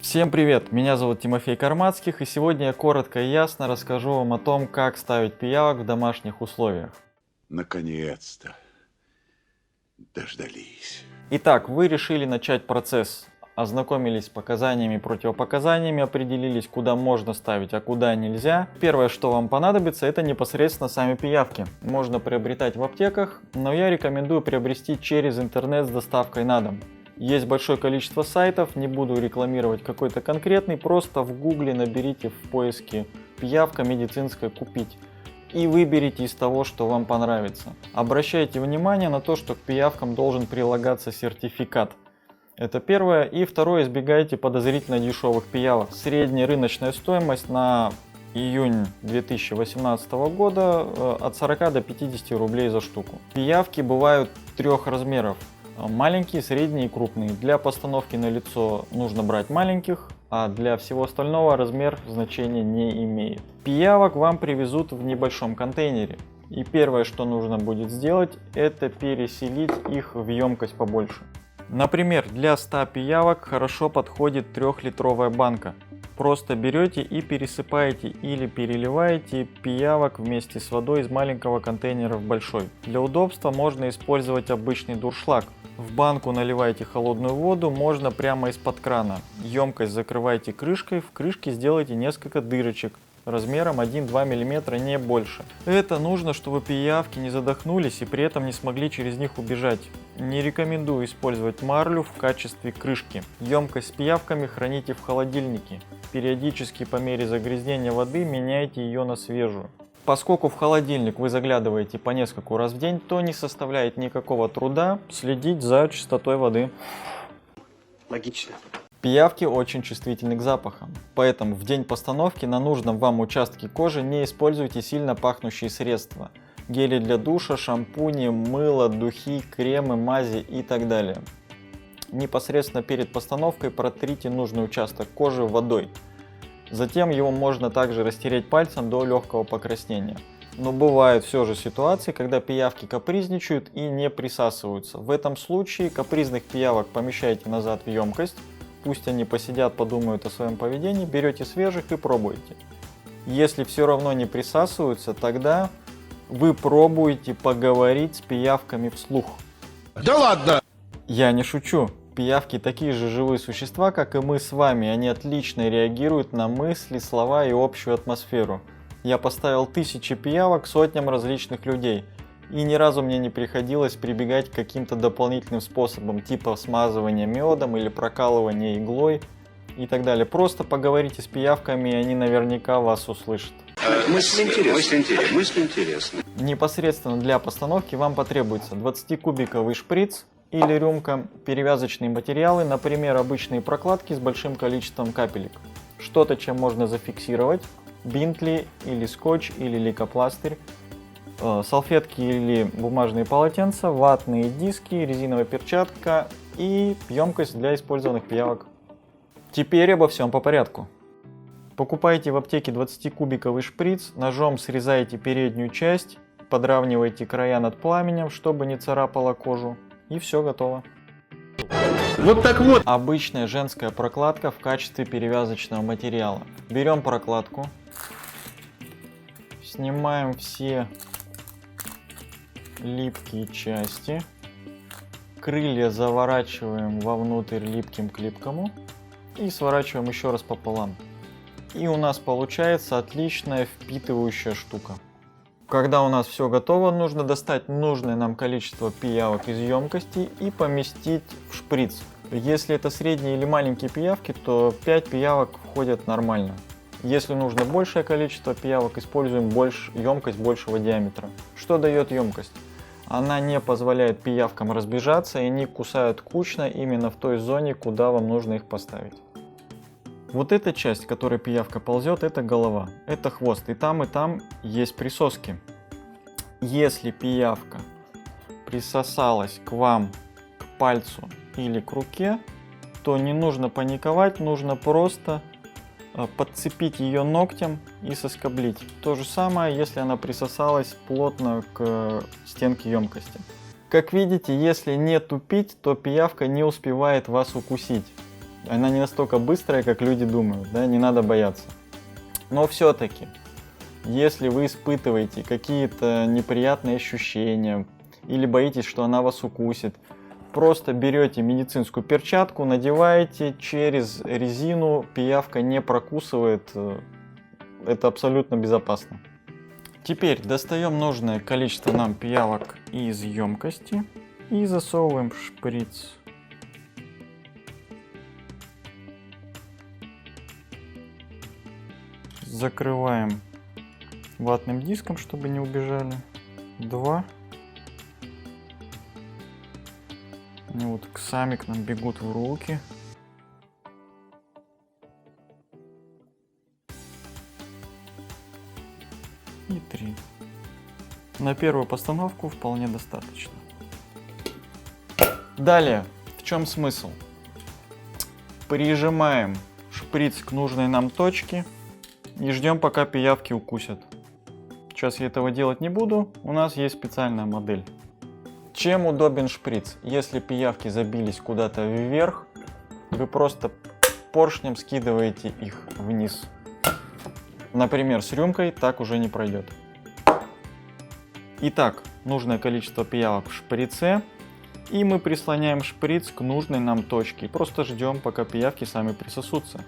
Всем привет! Меня зовут Тимофей Кармацких, и сегодня я коротко и ясно расскажу вам о том, как ставить пиявок в домашних условиях. Наконец-то дождались. Итак, вы решили начать процесс. Ознакомились с показаниями и противопоказаниями, определились, куда можно ставить, а куда нельзя. Первое, что вам понадобится, это непосредственно сами пиявки. Можно приобретать в аптеках, но я рекомендую приобрести через интернет с доставкой на дом. Есть большое количество сайтов, не буду рекламировать какой-то конкретный, просто в гугле наберите в поиске «пиявка медицинская купить» и выберите из того, что вам понравится. Обращайте внимание на то, что к пиявкам должен прилагаться сертификат. Это первое. И второе, избегайте подозрительно дешевых пиявок. Средняя рыночная стоимость на июнь 2018 года от 40 до 50 рублей за штуку. Пиявки бывают трех размеров. Маленькие, средние и крупные. Для постановки на лицо нужно брать маленьких, а для всего остального размер значения не имеет. Пиявок вам привезут в небольшом контейнере. И первое, что нужно будет сделать, это переселить их в емкость побольше. Например, для 100 пиявок хорошо подходит 3-литровая банка. Просто берете и пересыпаете или переливаете пиявок вместе с водой из маленького контейнера в большой. Для удобства можно использовать обычный дуршлаг. В банку наливайте холодную воду, можно прямо из-под крана. Емкость закрывайте крышкой, в крышке сделайте несколько дырочек размером 1-2 мм, не больше. Это нужно, чтобы пиявки не задохнулись и при этом не смогли через них убежать. Не рекомендую использовать марлю в качестве крышки. Емкость с пиявками храните в холодильнике. Периодически по мере загрязнения воды меняйте ее на свежую. Поскольку в холодильник вы заглядываете по нескольку раз в день, то не составляет никакого труда следить за чистотой воды. Логично. Пиявки очень чувствительны к запахам, поэтому в день постановки на нужном вам участке кожи не используйте сильно пахнущие средства. Гели для душа, шампуни, мыло, духи, кремы, мази и так далее. Непосредственно перед постановкой протрите нужный участок кожи водой. Затем его можно также растереть пальцем до легкого покраснения. Но бывают все же ситуации, когда пиявки капризничают и не присасываются. В этом случае капризных пиявок помещайте назад в емкость. Пусть они посидят, подумают о своем поведении, берете свежих и пробуете. Если все равно не присасываются, тогда вы пробуете поговорить с пиявками вслух. Да ладно! Я не шучу. Пиявки такие же живые существа, как и мы с вами. Они отлично реагируют на мысли, слова и общую атмосферу. Я поставил 1000 пиявок сотням различных людей. И ни разу мне не приходилось прибегать к каким-то дополнительным способам, типа смазывания медом или прокалывания иглой и так далее. Просто поговорите с пиявками, и они наверняка вас услышат. Мысль интересная. Непосредственно для постановки вам потребуется 20-кубиковый шприц или рюмка, перевязочные материалы, например, обычные прокладки с большим количеством капелек. Что-то, чем можно зафиксировать, бинт или скотч или лейкопластырь, салфетки или бумажные полотенца, ватные диски, резиновая перчатка и емкость для использованных пиявок. Теперь обо всем по порядку. Покупайте в аптеке 20-кубиковый шприц, ножом срезайте переднюю часть, подравнивайте края над пламенем, чтобы не царапало кожу, и все готово. Вот так вот! Обычная женская прокладка в качестве перевязочного материала. Берем прокладку, снимаем все липкие части, крылья заворачиваем вовнутрь липким к липкому и сворачиваем еще раз пополам. И у нас получается отличная впитывающая штука. Когда у нас все готово, нужно достать нужное нам количество пиявок из емкости и поместить в шприц. Если это средние или маленькие пиявки, то 5 пиявок входят нормально. Если нужно большее количество пиявок, используем емкость большего диаметра. Что дает емкость? Она не позволяет пиявкам разбежаться, и они кусают кучно именно в той зоне, куда вам нужно их поставить. Вот эта часть, в которой пиявка ползет, это голова, это хвост, и там есть присоски. Если пиявка присосалась к вам, к пальцу или к руке, то не нужно паниковать, нужно просто подцепить ее ногтем и соскоблить. То же самое, если она присосалась плотно к стенке емкости. Как видите, если не тупить, то пиявка не успевает вас укусить. Она не настолько быстрая, как люди думают, да, не надо бояться. Но все-таки, если вы испытываете какие-то неприятные ощущения или боитесь, что она вас укусит, просто берете медицинскую перчатку, надеваете через резину, пиявка не прокусывает, это абсолютно безопасно. Теперь достаем нужное количество нам пиявок из емкости и засовываем в шприц. Закрываем ватным диском, чтобы не убежали. 2. Они вот сами к нам бегут в руки. И 3. На первую постановку вполне достаточно. Далее, в чем смысл? Прижимаем шприц к нужной нам точке и ждем, пока пиявки укусят. Сейчас я этого делать не буду, у нас есть специальная модель. Чем удобен шприц? Если пиявки забились куда-то вверх, вы просто поршнем скидываете их вниз. Например, с рюмкой так уже не пройдет. Итак, нужное количество пиявок в шприце. И мы прислоняем шприц к нужной нам точке. Просто ждем, пока пиявки сами присосутся.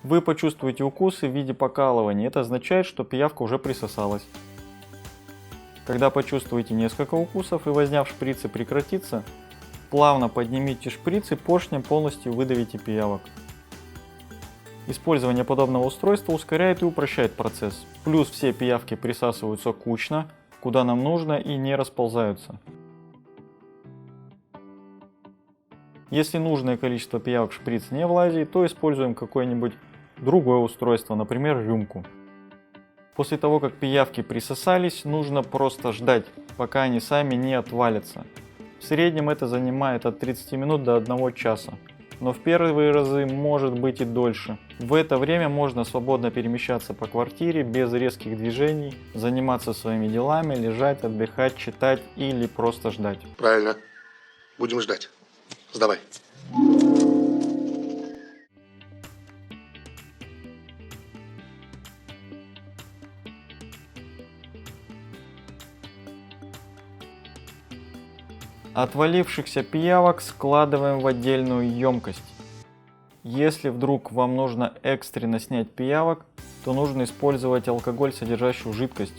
Вы почувствуете укусы в виде покалывания. Это означает, что пиявка уже присосалась. Когда почувствуете несколько укусов и возня в шприце прекратится, плавно поднимите шприц и поршнем полностью выдавите пиявок. Использование подобного устройства ускоряет и упрощает процесс. Плюс все пиявки присасываются кучно, куда нам нужно, и не расползаются. Если нужное количество пиявок в шприц не влазит, то используем какое-нибудь другое устройство, например, рюмку. После того, как пиявки присосались, нужно просто ждать, пока они сами не отвалятся. В среднем это занимает от 30 минут до 1 часа. Но в первые разы может быть и дольше. В это время можно свободно перемещаться по квартире без резких движений, заниматься своими делами, лежать, отдыхать, читать или просто ждать. Правильно. Будем ждать. Сдавай. Отвалившихся пиявок складываем в отдельную емкость. Если вдруг вам нужно экстренно снять пиявок, то нужно использовать алкоголь, содержащую жидкость,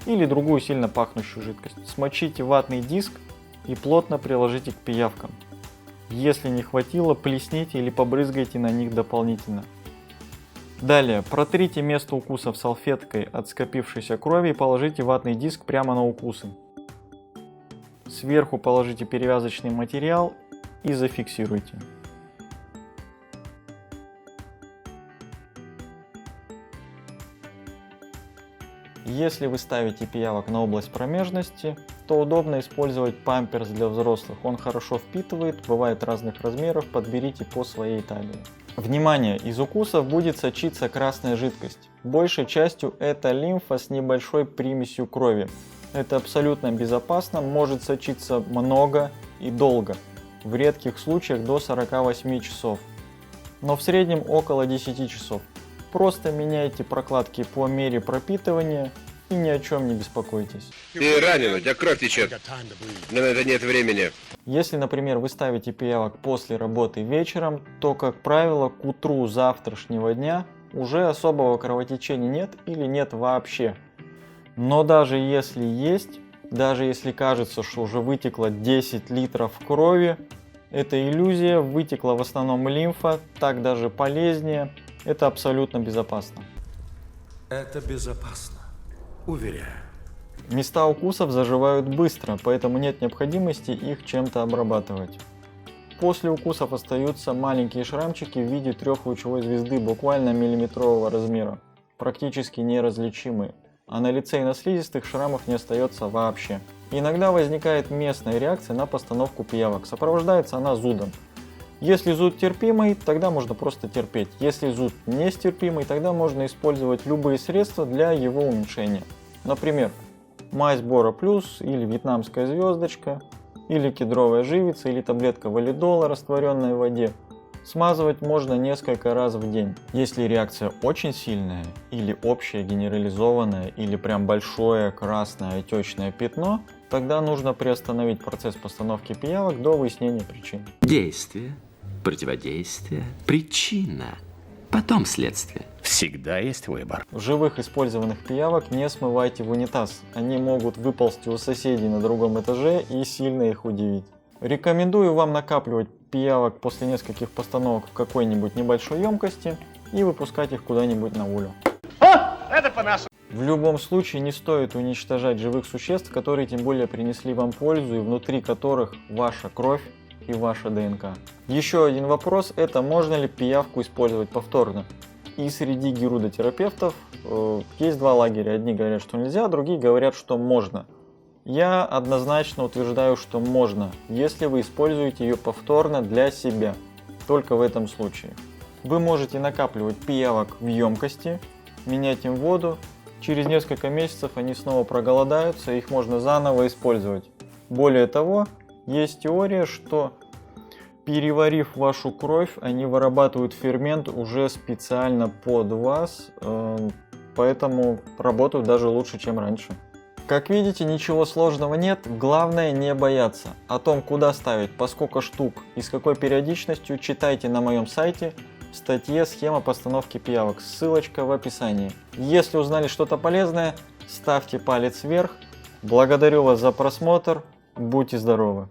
или другую сильно пахнущую жидкость. Смочите ватный диск и плотно приложите к пиявкам. Если не хватило, плесните или побрызгайте на них дополнительно. Далее, протрите место укусов салфеткой от скопившейся крови и положите ватный диск прямо на укусы. Сверху положите перевязочный материал и зафиксируйте. Если вы ставите пиявок на область промежности, то удобно использовать памперс для взрослых. Он хорошо впитывает, бывает разных размеров, подберите по своей талии. Внимание! Из укусов будет сочиться красная жидкость. Большей частью это лимфа с небольшой примесью крови. Это абсолютно безопасно, может сочиться много и долго, в редких случаях до 48 часов, но в среднем около 10 часов. Просто меняйте прокладки по мере пропитывания и ни о чем не беспокойтесь. Ты ранен, у тебя кровь течет. Мне на это нет времени. Если, например, вы ставите пиявок после работы вечером, то, как правило, к утру завтрашнего дня уже особого кровотечения нет или нет вообще. Но даже если есть, даже если кажется, что уже вытекло 10 литров крови, это иллюзия, вытекла в основном лимфа, так даже полезнее, это абсолютно безопасно. Это безопасно, уверяю. Места укусов заживают быстро, поэтому нет необходимости их чем-то обрабатывать. После укусов остаются маленькие шрамчики в виде трехлучевой звезды буквально миллиметрового размера, практически неразличимые. А на лице и на слизистых шрамов не остается вообще. Иногда возникает местная реакция на постановку пиявок, сопровождается она зудом. Если зуд терпимый, тогда можно просто терпеть. Если зуд нестерпимый, тогда можно использовать любые средства для его уменьшения. Например, мазь Бора Плюс или вьетнамская звездочка, или кедровая живица, или таблетка валидола, растворенная в воде. Смазывать можно несколько раз в день. Если реакция очень сильная, или общая генерализованная, или прям большое красное отечное пятно, тогда нужно приостановить процесс постановки пиявок до выяснения причин. Действие, противодействие, причина, потом следствие. Всегда есть выбор. Живых использованных пиявок не смывайте в унитаз. Они могут выползти у соседей на другом этаже и сильно их удивить. Рекомендую вам накапливать пиявок после нескольких постановок в какой-нибудь небольшой емкости и выпускать их куда-нибудь на волю. В любом случае не стоит уничтожать живых существ, которые тем более принесли вам пользу и внутри которых ваша кровь и ваша ДНК. Еще один вопрос — это можно ли пиявку использовать повторно? И среди герудотерапевтов есть два лагеря. Одни говорят, что нельзя, другие говорят, что можно. Я однозначно утверждаю, что можно, если вы используете ее повторно для себя. Только в этом случае. Вы можете накапливать пиявок в емкости, менять им воду. Через несколько месяцев они снова проголодаются, их можно заново использовать. Более того, есть теория, что переварив вашу кровь, они вырабатывают фермент уже специально под вас, поэтому работают даже лучше, чем раньше. Как видите, ничего сложного нет, главное не бояться. О том, куда ставить, по сколько штук и с какой периодичностью, читайте на моем сайте в статье «Схема постановки пиявок», ссылочка в описании. Если узнали что-то полезное, ставьте палец вверх. Благодарю вас за просмотр, будьте здоровы!